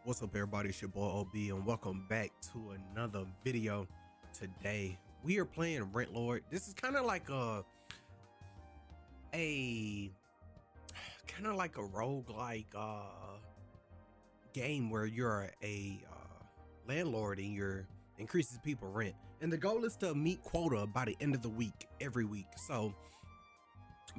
What's up, everybody? It's your boy OB, and welcome back to another video. Today we are playing Rent Lord. This is kind of like a roguelike game where you're a landlord and you're increases people rent, and the goal is to meet quota by the end of the week every week. So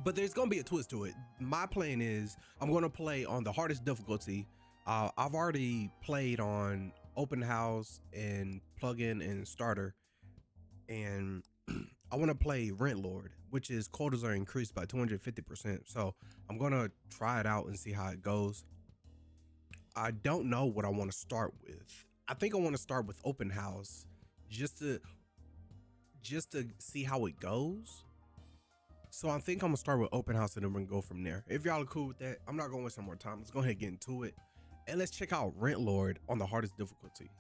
but there's gonna be a twist to it. My plan is I'm gonna play on the hardest difficulty. I've already played on open house and plugin and starter, and I want to play Rent Lord, which is quotas are increased by 250%. So I'm gonna try it out and see how it goes. I don't know what I want to start with. I think I want to start with open house just to see how it goes. So I think I'm gonna start with open house and then we're gonna go from there. If y'all are cool with that, I'm not gonna waste some more time. Let's go ahead and get into it. And let's check out Rent Lord on the hardest difficulty.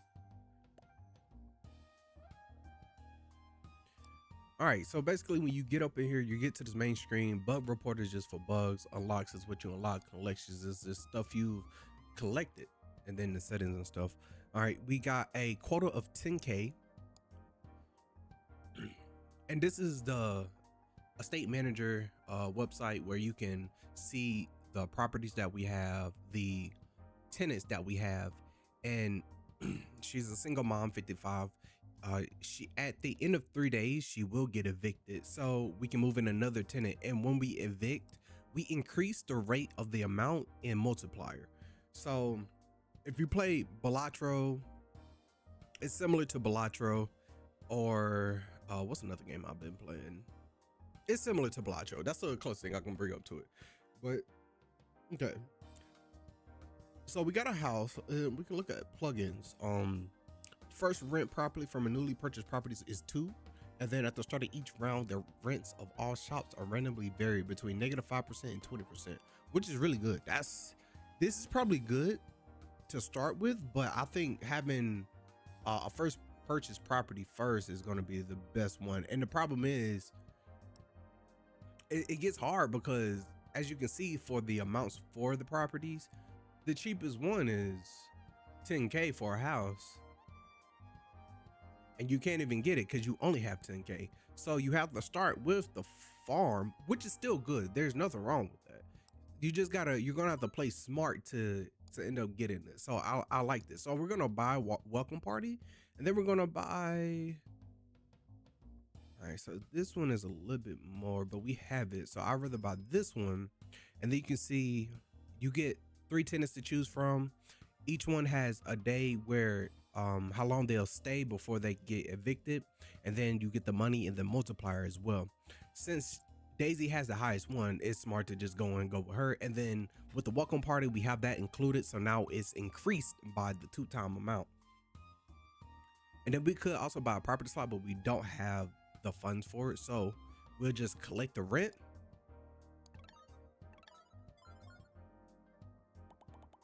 All right, so basically when you get up in here, you get to this main screen. Bug report is just for bugs. Unlocks is what you unlock. Collections is this stuff you've collected, and then the settings and stuff. All right, we got a quota of 10K. And this is the estate manager website where you can see the properties that we have, the tenants that we have, and she's a single mom, 55. She at the end of 3 days she will get evicted, so we can move in another tenant, and when we evict we increase the rate of the amount in multiplier. So if you play Balatro, it's similar to Balatro, or what's another game I've been playing? It's similar to Balatro. That's the closest thing I can bring up to it. But okay, so we got a house. We can look at plugins. First rent properly from a newly purchased properties is 2, and then at the start of each round the rents of all shops are randomly varied between -5% and 20%, which is really good. This is probably good to start with, but I think having a first purchase property first is going to be the best one. And the problem is it gets hard because, as you can see, for the amounts for the properties, the cheapest one is 10K for a house, and you can't even get it because you only have 10K. So you have to start with the farm, which is still good. There's nothing wrong with that. You're gonna have to play smart to end up getting this. So I like this. So we're gonna buy welcome party, and then we're gonna buy. All right, so this one is a little bit more, but we have it. So I'd rather buy this one. And then you can see you get 3 tenants to choose from. Each one has a day where how long they'll stay before they get evicted, and then you get the money and the multiplier as well. Since Daisy has the highest one, it's smart to just go with her. And then with the welcome party, we have that included, so now it's increased by the 2x amount. And then we could also buy a property slot, but we don't have the funds for it, so we'll just collect the rent,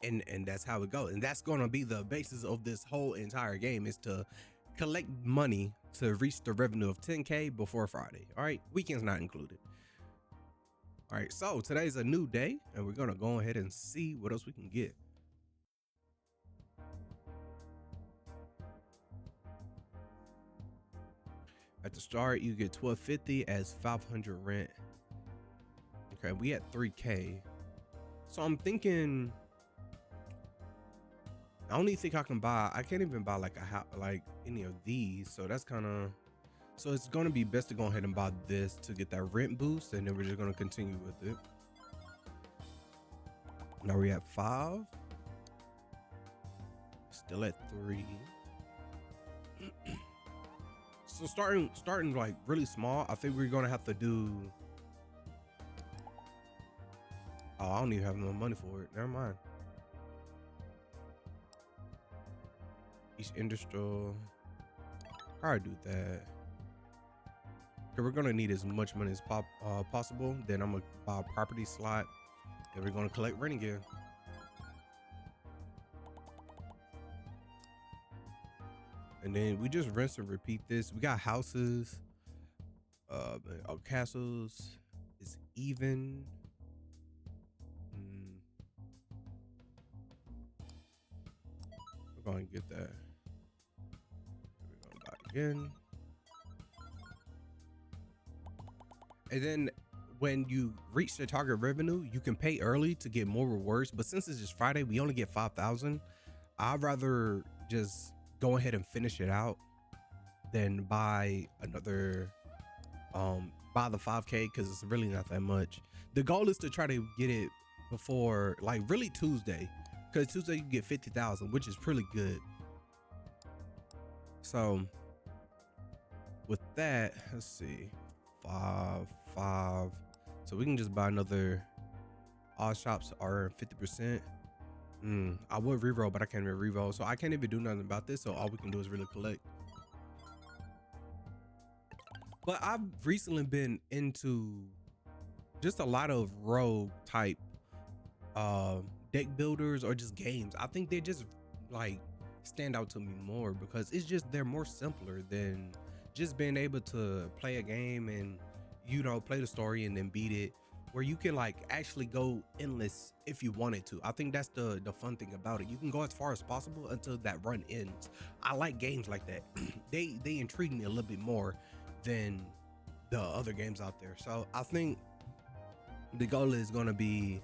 and that's how it goes. And that's going to be the basis of this whole entire game, is to collect money to reach the revenue of 10K before Friday. All right, weekends not included. All right, so today's a new day, and we're gonna go ahead and see what else we can get. At the start, you get 1250 as 500 rent. Okay, we at 3K. So I'm thinking, I don't even think I can't even buy like a house, like any of these. So that's kind of, so it's going to be best to go ahead and buy this to get that rent boost, and then we're just going to continue with it. Now we're at 5, still at 3. So starting like really small. I think we're going to have to do, oh, I don't even have no money for it. Never mind. Each industrial, I do that. Okay, we're gonna need as much money as possible. Then I'm gonna buy a property slot, and we're gonna collect rent again. And then we just rinse and repeat this. We got houses, castles is even. go and get that. We're gonna buy again. And then when you reach the target revenue, you can pay early to get more rewards. But since it's just Friday, we only get 5,000. I'd rather just go ahead and finish it out than buy another, buy the 5K, because it's really not that much. The goal is to try to get it before, like, really Tuesday, because Tuesday you get 50,000, which is pretty good. So with that, let's see, 5. So we can just buy another. All shops are 50%. I would reroll, but I can't even reroll, so I can't even do nothing about this. So all we can do is really collect. But I've recently been into just a lot of rogue type deck builders or just games. I think they just like stand out to me more because it's just, they're more simpler than just being able to play a game and, you know, play the story and then beat it, where you can like actually go endless if you wanted to. I think that's the fun thing about it. You can go as far as possible until that run ends. I like games like that. they intrigue me a little bit more than the other games out there. So I think the goal is going to be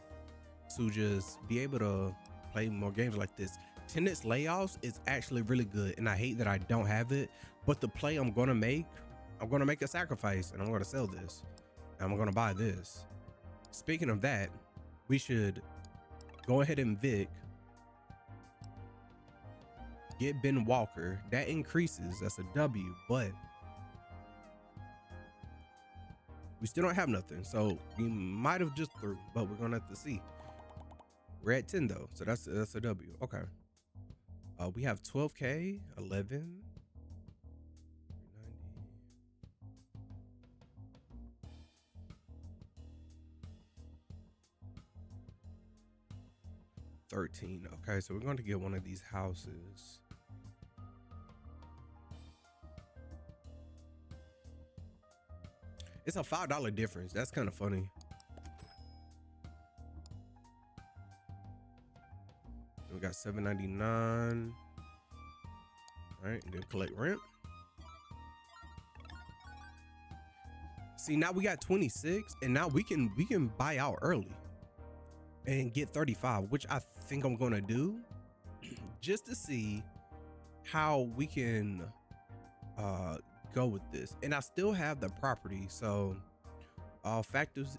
to just be able to play more games like this. Tenants layoffs is actually really good, and I hate that I don't have it, but the play I'm going to make a sacrifice, and I'm going to sell this, and I'm going to buy this. Speaking of that, we should go ahead and Vic, get Ben Walker. That increases, that's a W, but we still don't have nothing, so we might have just threw, but we're gonna have to see. We're at 10 though, so that's a W. Okay. We have 12K, 11, 13. Okay, so we're going to get one of these houses. It's a $5 difference. That's kind of funny. We got $7.99. All right, and then collect rent. See, now we got 26, and now we can buy out early and get 35, which I think I'm gonna do just to see how we can go with this. And I still have the property, so all factories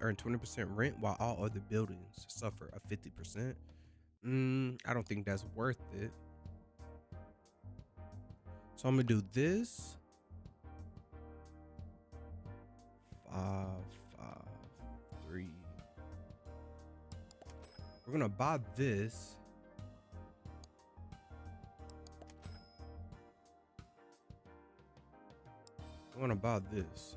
earn 20% rent while all other buildings suffer a 50%. I don't think that's worth it, so I'm gonna do this. 5, 5, 3. We're gonna buy this. I'm gonna buy this.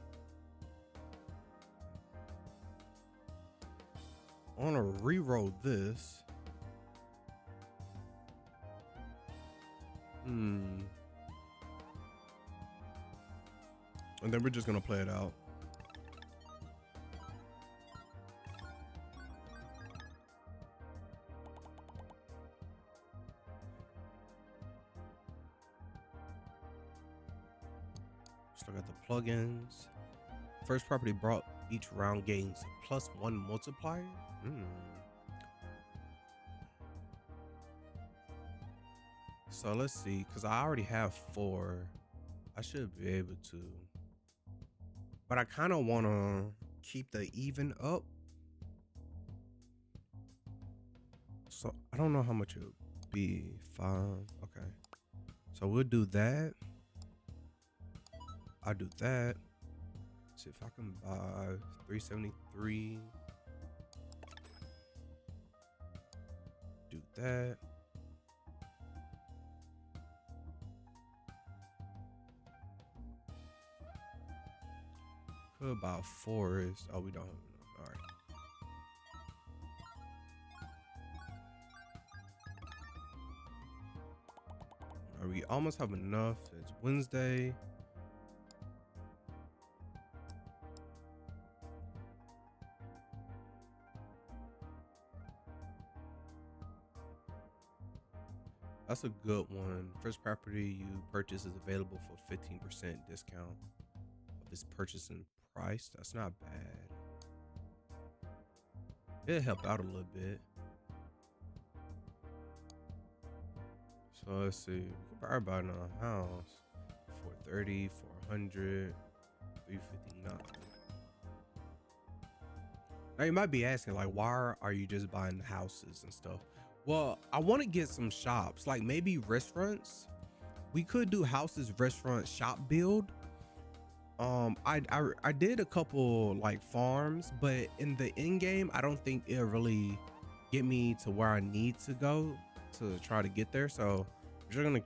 I want to re-roll this. And then we're just gonna play it out. Just look at the plugins. First property brought each round gains +1 multiplier. So let's see, because I already have 4. I should be able to, but I kind of want to keep the even up. So I don't know how much it would be. 5. Okay. So we'll do that. I'll do that. See if I can buy 373. Do that. Could buy a forest. Oh, we don't have enough. All right. We almost have enough. It's Wednesday. That's a good one. First property you purchase is available for 15% discount of its purchasing price. That's not bad. It'll help out a little bit. So let's see. We can probably buy another house. 430, 400, 359. Now you might be asking, like, why are you just buying houses and stuff? Well, I want to get some shops, like maybe restaurants. We could do houses, restaurant, shop build. I did a couple like farms, but in the end game, I don't think it'll really get me to where I need to go to try to get there. So we're gonna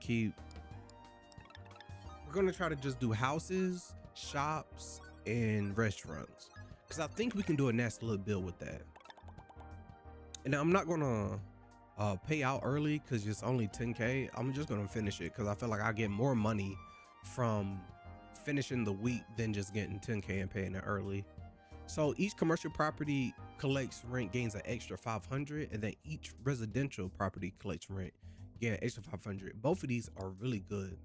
try to just do houses, shops, and restaurants, because I think we can do a nice little build with that. And I'm not gonna pay out early because it's only 10K. I'm just gonna finish it because I feel like I get more money from finishing the week than just getting 10K and paying it early. So each commercial property collects rent, gains an extra 500, and then each residential property collects rent, gain an extra 500. Both of these are really good.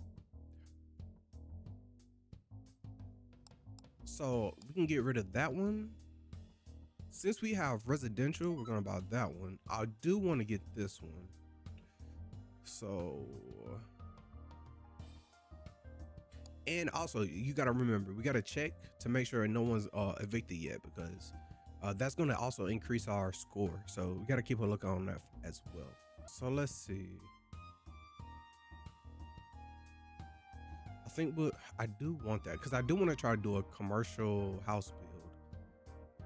So we can get rid of that one. Since we have residential, we're gonna buy that one. I do want to get this one. So, and also you gotta remember, we gotta check to make sure no one's evicted yet, because that's gonna also increase our score. So we gotta keep a look on that as well. So let's see. I think I do want that because I do want to try to do a commercial house build.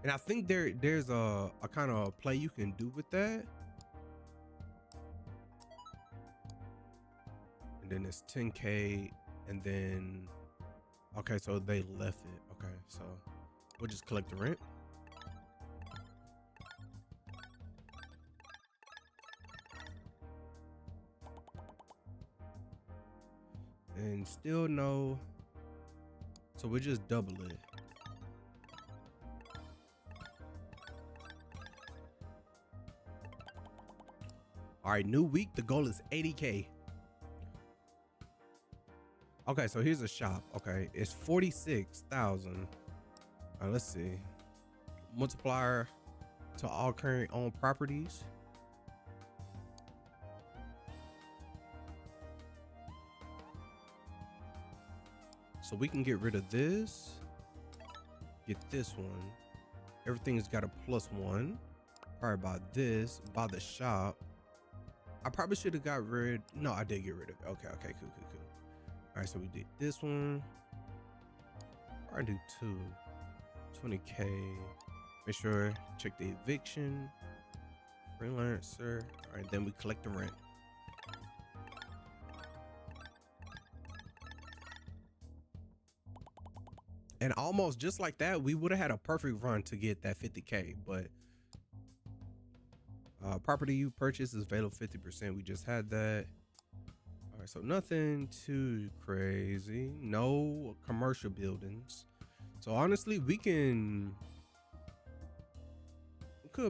And I think there's a kind of play you can do with that. And then it's 10K, and then, okay, so they left it. Okay, so we'll just collect the rent. And still no, so we just double it. All right, new week, the goal is 80K. Okay, so here's a shop. Okay, it's 46,000. All right, let's see. Multiplier to all current owned properties. So we can get rid of this, get this one. Everything's got a +1. Probably buy this, buy the shop. I probably should have got rid. No, I did get rid of it. Okay, cool. All right, so we did this one. I do 20K. Make sure, check the eviction, freelancer. All right, then we collect the rent. And almost just like that, we would have had a perfect run to get that 50K, but property you purchase is available 50%. We just had that. All right, so nothing too crazy. No commercial buildings. So honestly, we could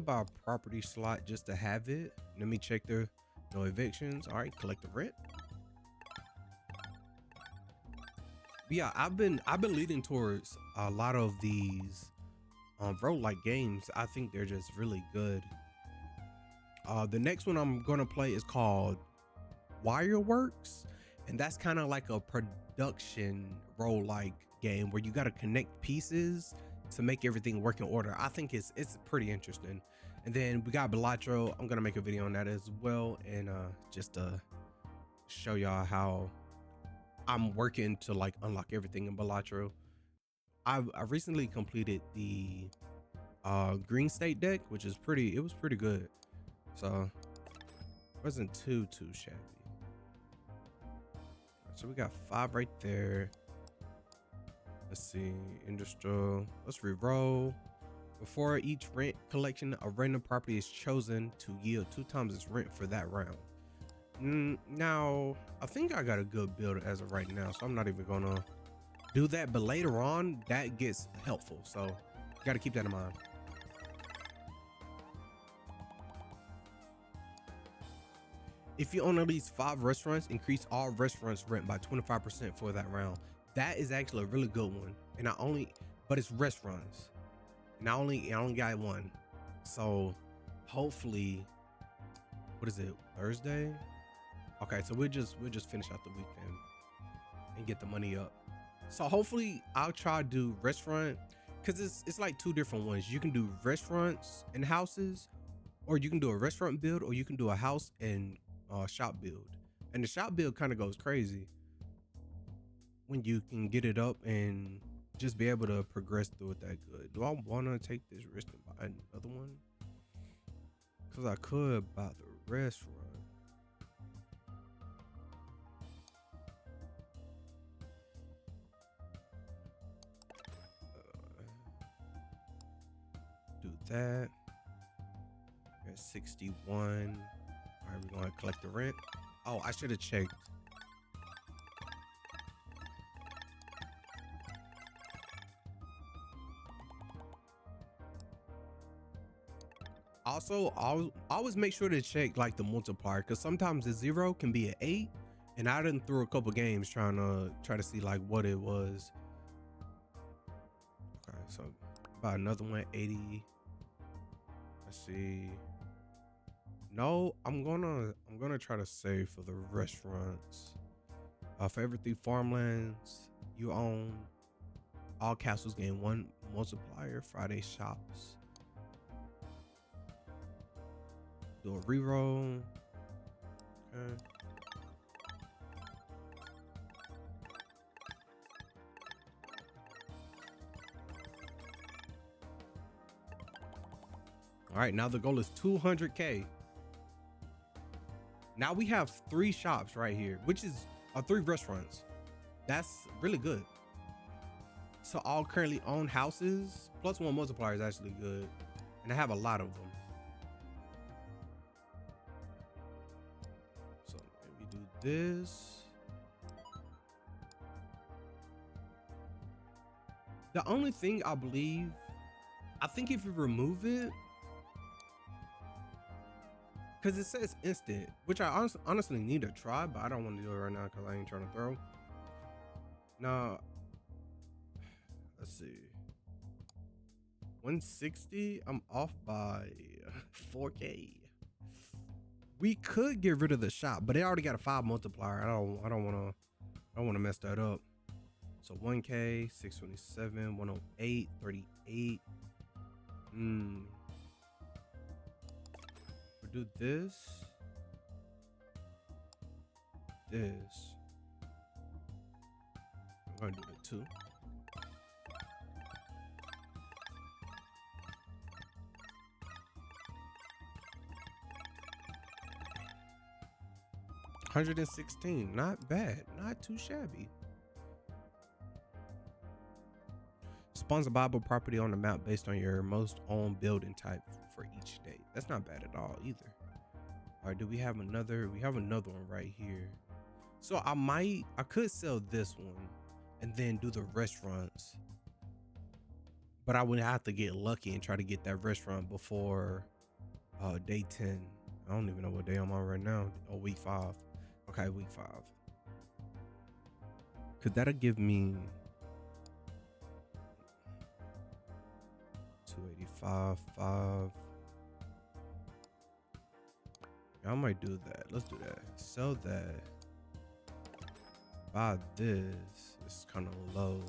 buy a property slot just to have it. Let me check the no evictions. All right, collect the rent. Yeah, I've been leading towards a lot of these roguelike games. I think they're just really good. The next one I'm gonna play is called Wireworks, and that's kind of like a production roguelike game where you got to connect pieces to make everything work in order. I think it's pretty interesting. And then we got Balatro. I'm gonna make a video on that as well, and just show y'all how I'm working to like unlock everything in Balatro. I recently completed the Green State deck, which is it was pretty good. So it wasn't too shabby. So we got 5 right there. Let's see, industrial. Let's re-roll. Before each rent collection, a random property is chosen to yield 2 times its rent for that round. Now, I think I got a good build as of right now, so I'm not even gonna do that. But later on, that gets helpful, so you got to keep that in mind. If you own at least 5 restaurants, increase all restaurants rent by 25% for that round. That is actually a really good one. And but it's restaurants. And I only got one. So hopefully, what is it, Thursday? Okay, so we'll just finish out the weekend and get the money up. So hopefully I'll try to do restaurant, because it's like 2 different ones. You can do restaurants and houses, or you can do a restaurant build, or you can do a house and shop build. And the shop build kind of goes crazy when you can get it up and just be able to progress through it that good. Do I want to take this risk and buy another one? Because I could buy the restaurant. Do that. At 61. All right, we're going to collect the rent. Oh, I should have checked. Also, always make sure to check like the multiplier, because sometimes the 0 can be an 8, and I done threw a couple games trying to see like what it was. Okay, so about another one, 80. Let's see. No, I'm gonna try to save for the restaurants. For every 3 farmlands you own, all castles gain 1 multiplier. Friday shops. Do a reroll. Okay. All right, now the goal is 200K. Now we have 3 shops right here, which is 3 restaurants. That's really good. So all currently owned houses plus 1 multiplier is actually good, and I have a lot of them. So maybe do this. The only thing I think if you remove it, because it says instant, which I honestly need to try, but I don't want to do it right now because I ain't trying to throw. Now, let's see. 160. I'm off by 4K. We could get rid of the shop, but it already got a 5 multiplier. I don't want to mess that up. So 1K, 627, 108, 38. Do this. I'm gonna do the 2. $116, not bad, not too shabby. Spawns a viable property on the map based on your most owned building type for each day. That's not bad at all either. All right, do we have another? We have another one right here. So I could sell this one and then do the restaurants, but I would have to get lucky and try to get that restaurant before day 10. I don't even know what day I'm on right now. Oh, week 5. Okay, week 5. Could that'll give me 285, 5. I might do that. Let's do that. Sell that. Buy this. It's kind of low.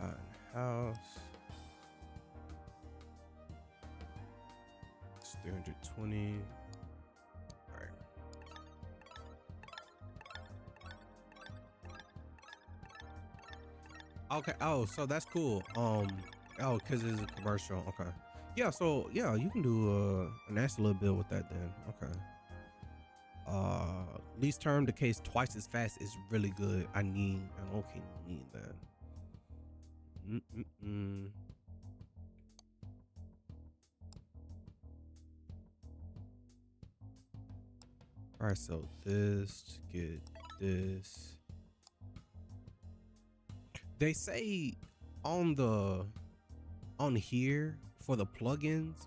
Buy a house. It's 320. All right. Okay. Oh, so that's cool. Oh, because it's a commercial. Okay. Yeah. So yeah, you can do a nasty little bill with that then. Okay. Lease term decays twice as fast is really good. I need that. All right. So this to get this. They say on here for the plugins,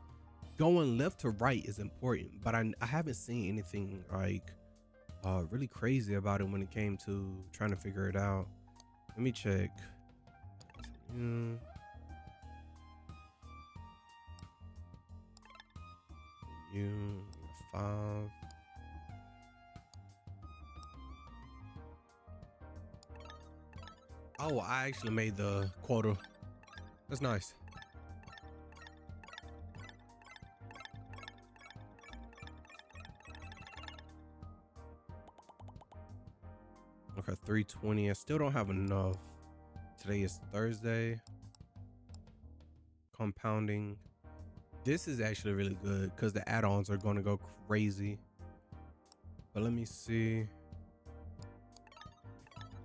going left to right is important, but I haven't seen anything like really crazy about it when it came to trying to figure it out. Let me check. You 5. Oh, I actually made the quota. That's nice. Okay, 320. I still don't have enough. Today is Thursday. Compounding. This is actually really good because the add-ons are going to go crazy. But let me see.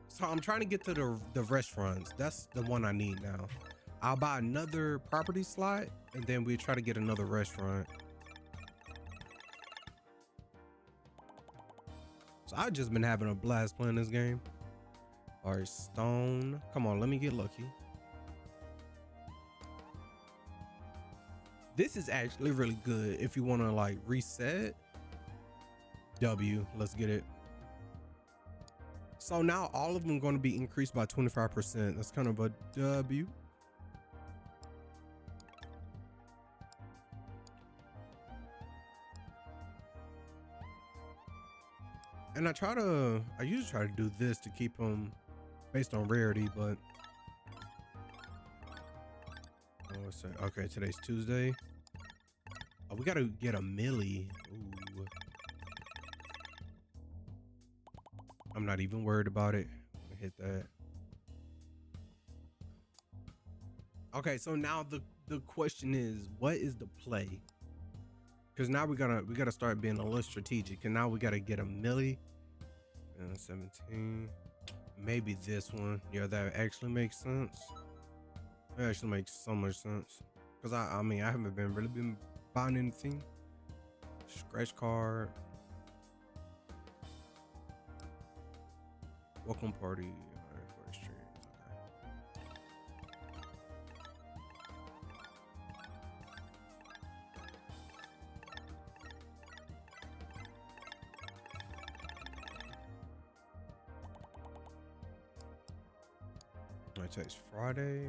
So I'm trying to get to the restaurants. That's the one I need now. I'll buy another property slot and then we try to get another restaurant. So I've just been having a blast playing this game. All right, stone. Come on, let me get lucky. This is actually really good if you want to like reset. W, let's get it. So now all of them going to be increased by 25%. That's kind of a W. And I usually try to do this to keep them based on rarity, but okay, today's Tuesday. Oh, we gotta get a milli. Ooh. I'm not even worried about it. Hit that. Okay, so now the question is, what is the play? Because now we gotta start being a little strategic, and now we gotta get a milli. 17. Maybe this one. Yeah, that actually makes sense. It actually makes so much sense. Because I mean, I haven't really been buying anything. Scratch card. Welcome party. Alright, today's Friday.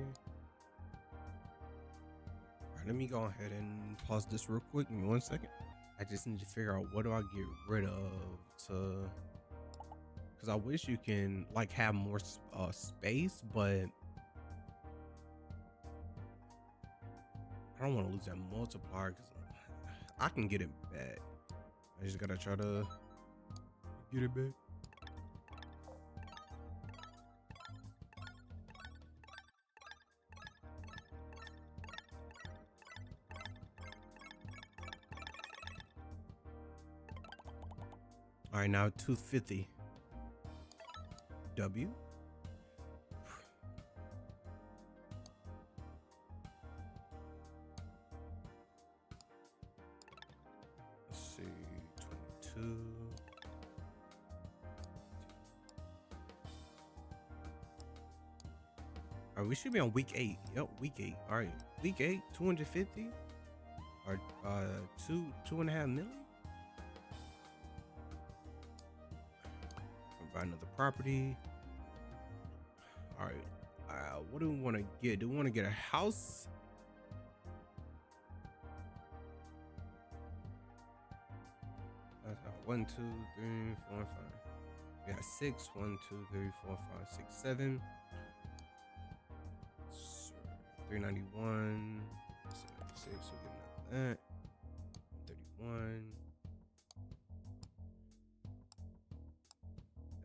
Alright, let me go ahead and pause this real quick. Give me 1 second. I just need to figure out what do I get rid of to, because I wish you can like have more space, but I don't want to lose that multiplier because I can get it back. I just gotta try to get it back. All right, now 250. W. Let's see, 22. All right, we should be on week 8. Yep, week 8. All right, week 8, 250 or 2.5 million. Buy another property. All right, what do we want to get? Do we want to get a house? That's 1, 2, 3, 4, 5. We got 6. 1, 2, 3, 4, 5, 6, 7. 391. 76. We'll get that. 31.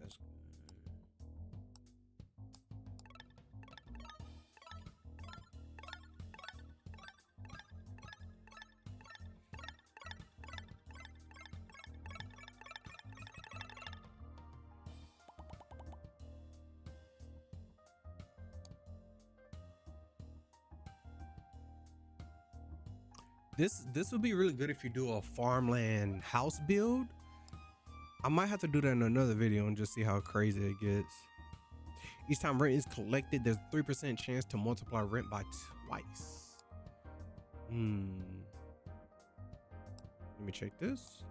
That's good. This would be really good if you do a farmland house build. I might have to do that in another video and just see how crazy it gets. Each time rent is collected, there's 3% chance to multiply rent by twice. Let me check this.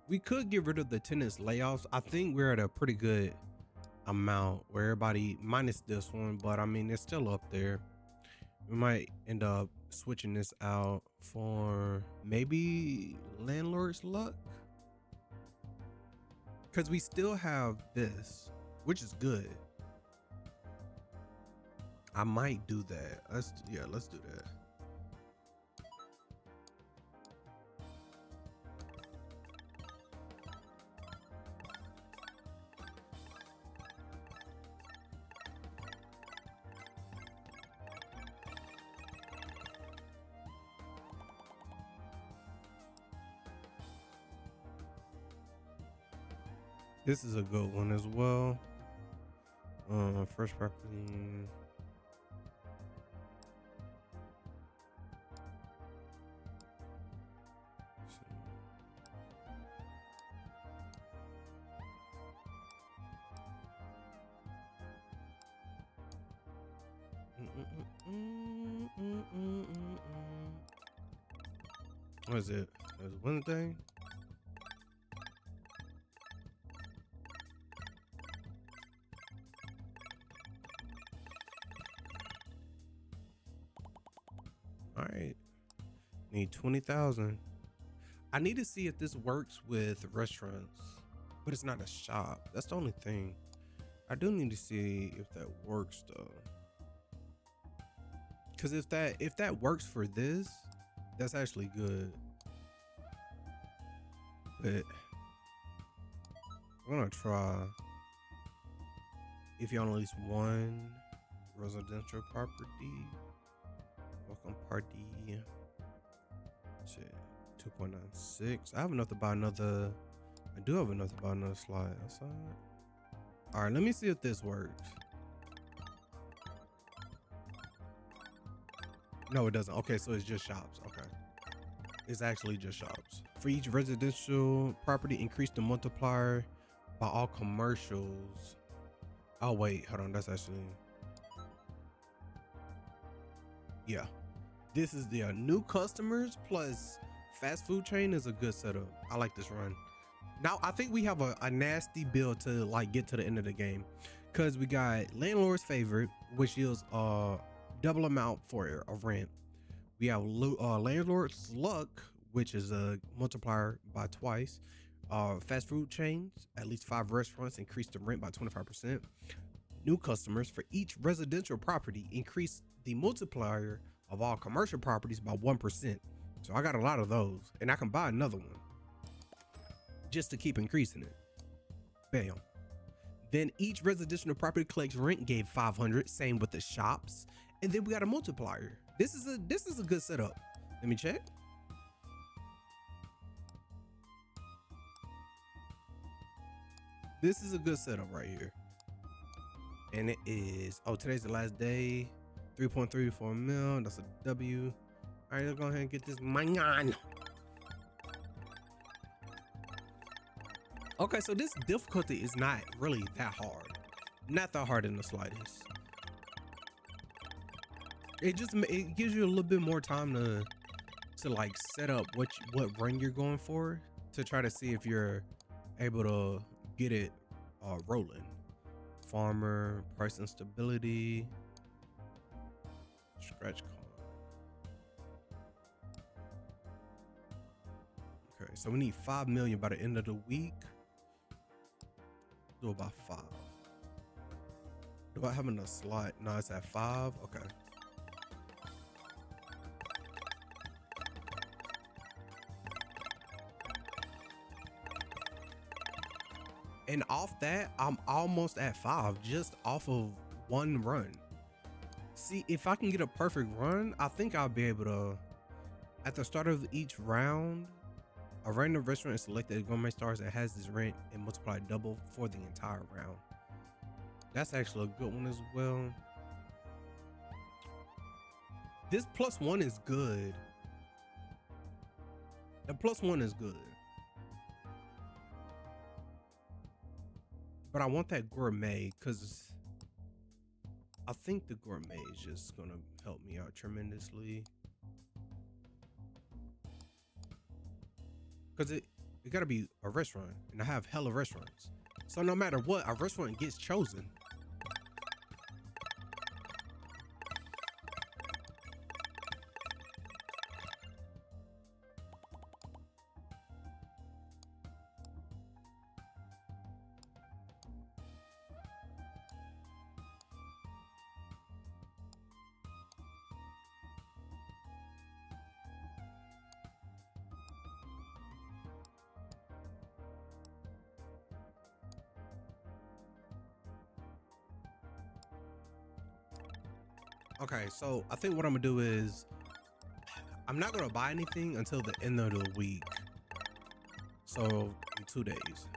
We could get rid of the tenants layoffs. I think we're at a pretty good amount where everybody, minus this one, but I mean, it's still up there. We might end up switching this out for maybe landlord's luck, because we still have this, which is good. I might do that. Let's do that. This is a good one as well. First property. What is it? There's one thing. All right, need 20,000. I need to see if this works with restaurants, but it's not a shop. That's the only thing. I do need to see if that works though, because if that works for this, that's actually good. But I'm gonna try if you own at least one residential property. Welcome party. Shit, 2.96. I have enough to buy another. I do have enough to buy another slide outside. All right, let me see if this works. No, it doesn't. Okay, so it's just shops. Okay, it's actually just shops. For each residential property, increase the multiplier by all commercials. Oh wait, hold on. That's actually, yeah. This is the new customers plus fast food chain is a good setup. I like this run. Now I think we have a nasty build to like get to the end of the game, because we got landlord's favorite, which is double amount for a rent. We have landlord's luck, which is a multiplier by twice. Fast food chains, at least 5 restaurants, increase the rent by 25%. New customers, for each residential property, increase the multiplier of all commercial properties by 1%. So I got a lot of those, and I can buy another one just to keep increasing it. Bam. Then each residential property collects rent, gave 500. Same with the shops, and then we got a multiplier. This is a good setup. Let me check. This is a good setup right here. And it is, oh, today's the last day. 3.34 mil. That's a W. All right, let's go ahead and get this money on. Okay, so this difficulty is not really that hard. Not that hard in the slightest. It gives you a little bit more time to like set up what run you're going for, to try to see if you're able to get it rolling. Farmer, price instability, scratch card. Okay, so we need 5 million by the end of the week. Do about 5. Do I have enough slot? No, it's at 5. Okay. And off that, I'm almost at 5, just off of one run. See, if I can get a perfect run, I think I'll be able to, at the start of each round, a random restaurant is selected as gourmet stars that has this rent and multiplied double for the entire round. That's actually a good one as well. This +1 is good. The +1 is good. but I want that gourmet because I think the gourmet is just gonna help me out tremendously. Because it gotta be a restaurant, and I have hella restaurants. So no matter what, a restaurant gets chosen. Okay, so I think what I'm gonna do is I'm not gonna buy anything until the end of the week. So in 2 days.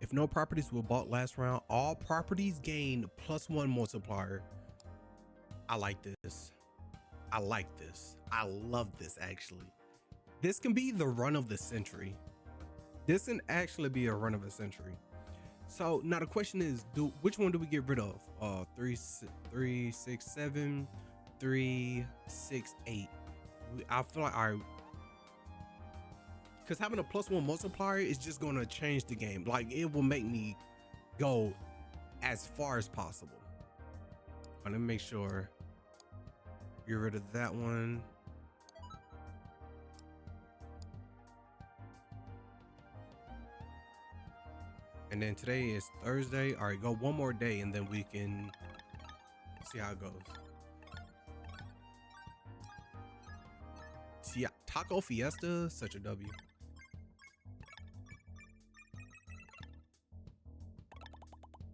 If no properties were bought last round, all properties gain +1 multiplier. I like this. I like this. I love this actually. This can be the run of the century. This can actually be a run of a century. So now the question is, which one do we get rid of? 3, 6, 7, 3, 6, 8. I feel like because having a +1 multiplier is just going to change the game. Like it will make me go as far as possible. I'm gonna make sure get rid of that one. And then today is Thursday. All right, go one more day and then we can see how it goes. Yeah, Taco Fiesta, such a W.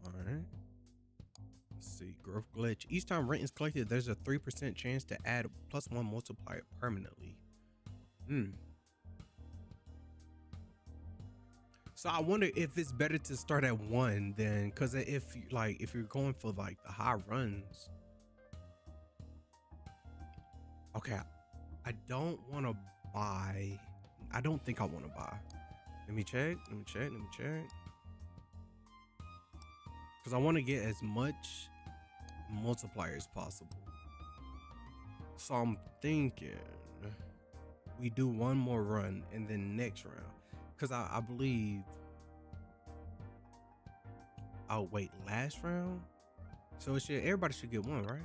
All right. Let's see, growth glitch. Each time rent is collected, there's a 3% chance to add +1 multiplier permanently. So I wonder if it's better to start at 1 then, because if you're going for like the high runs. Okay, I don't want to buy. I don't think I want to buy. Let me check. Because I want to get as much multiplier as possible. So I'm thinking we do one more run and then next round. Because I believe. Oh wait, last round. So everybody should get one, right?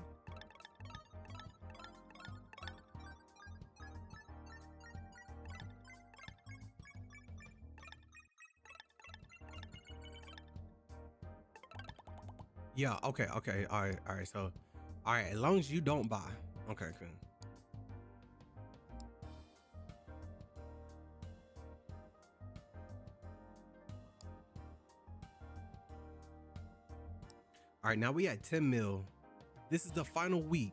Yeah. Okay. All right. So, all right. As long as you don't buy. Okay. Cool. All right, now we at 10 mil. This is the final week.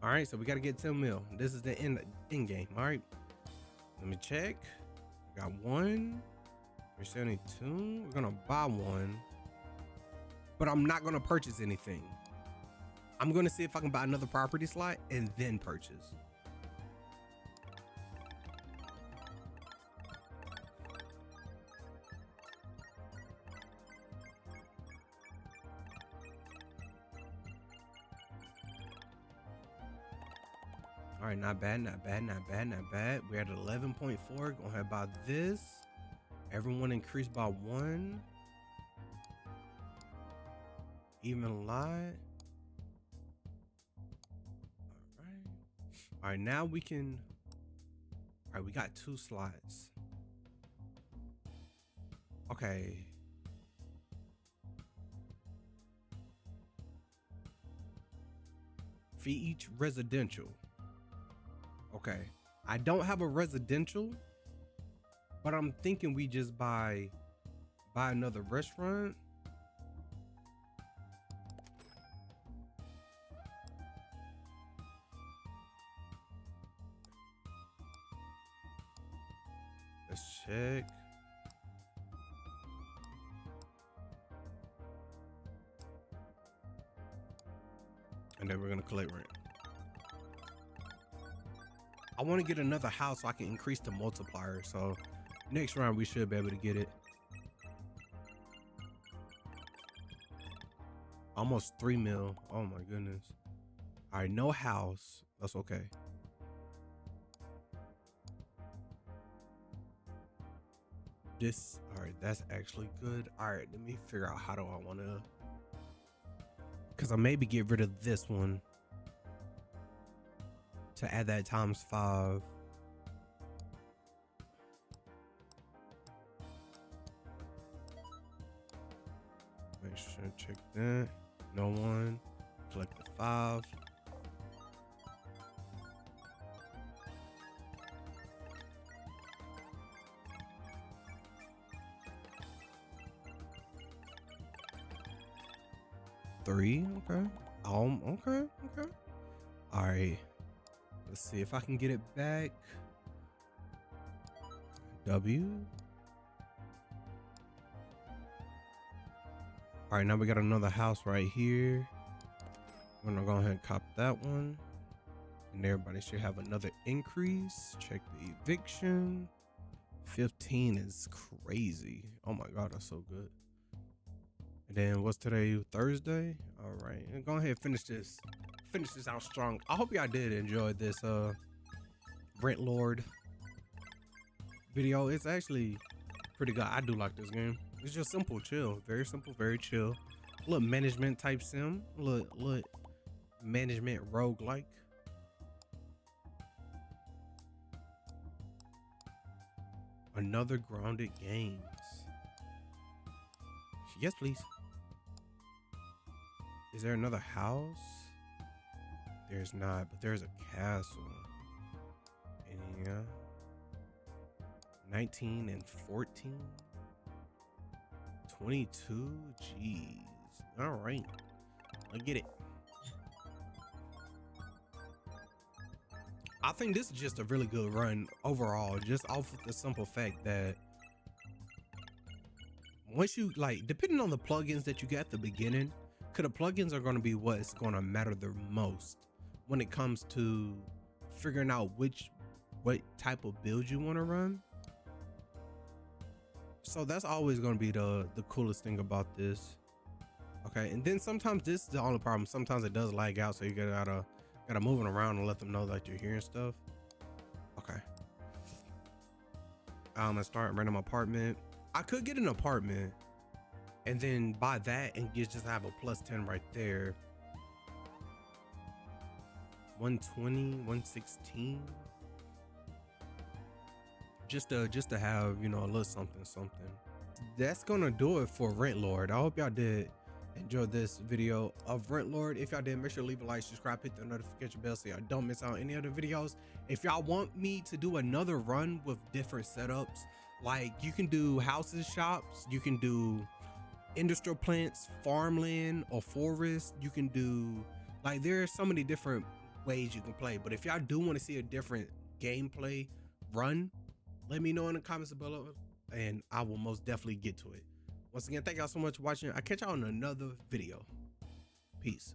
All right, so we got to get 10 mil. This is the end game. All right, let me check. Got one. We're 72. We're gonna buy one, but I'm not gonna purchase anything. I'm gonna see if I can buy another property slot and then purchase. All right, not bad. We're at 11.4. Go ahead and buy this. Everyone increased by 1. Even a lot. All right, now we can. All right, we got 2 slots. Okay. For each residential. Okay, I don't have a residential, but I'm thinking we just buy another restaurant. Let's check. And then we're gonna collect rent. I want to get another house so I can increase the multiplier. So next round we should be able to get it. Almost 3 mil. Oh my goodness. All right, no house. That's okay. This, all right, that's actually good. All right, let me figure out how do I want to, because I maybe get rid of this one to add that ×5. Make sure, check that. No one. Collect the 5. Three. Okay. Okay. Okay. All right. Let's see if I can get it back. W. All right, now we got another house right here. I'm gonna go ahead and cop that one. And everybody should have another increase. Check the eviction. 15 is crazy. Oh my God, that's so good. And then what's today? Thursday? All right, and go ahead and finish this out strong. I hope y'all did enjoy this Rent Lord video. It's actually pretty good. I do like this game. It's just simple, chill, very simple, very chill. A little management type sim, little management roguelike. Another Grounded Games. Yes, please. Is there another house? There's not, but there's a castle. And yeah. 19 and 14. 22. Jeez. All right. I get it. I think this is just a really good run overall, just off of the simple fact that once you, like, depending on the plugins that you get at the beginning, because the plugins are going to be what's going to matter the most when it comes to figuring out what type of build you want to run. So that's always going to be the coolest thing about this. Okay, and then sometimes this is the only problem. Sometimes it does lag out, so you gotta move it around and let them know that you're hearing stuff. Okay. I'm gonna start random apartment. I could get an apartment and then buy that and just have a +10 right there. 120, 116. Just to have, you know, a little something. That's gonna do it for Rent Lord. I hope y'all did enjoy this video of Rent Lord. If y'all did, make sure to leave a like, subscribe, hit the notification bell so y'all don't miss out on any other videos. If y'all want me to do another run with different setups, like you can do houses, shops, you can do industrial plants, farmland, or forest, you can do, like, there are so many different ways you can play. But if y'all do want to see a different gameplay run, let me know in the comments below and I will most definitely get to it. Once again, thank y'all so much for watching. I'll catch y'all in another video. Peace.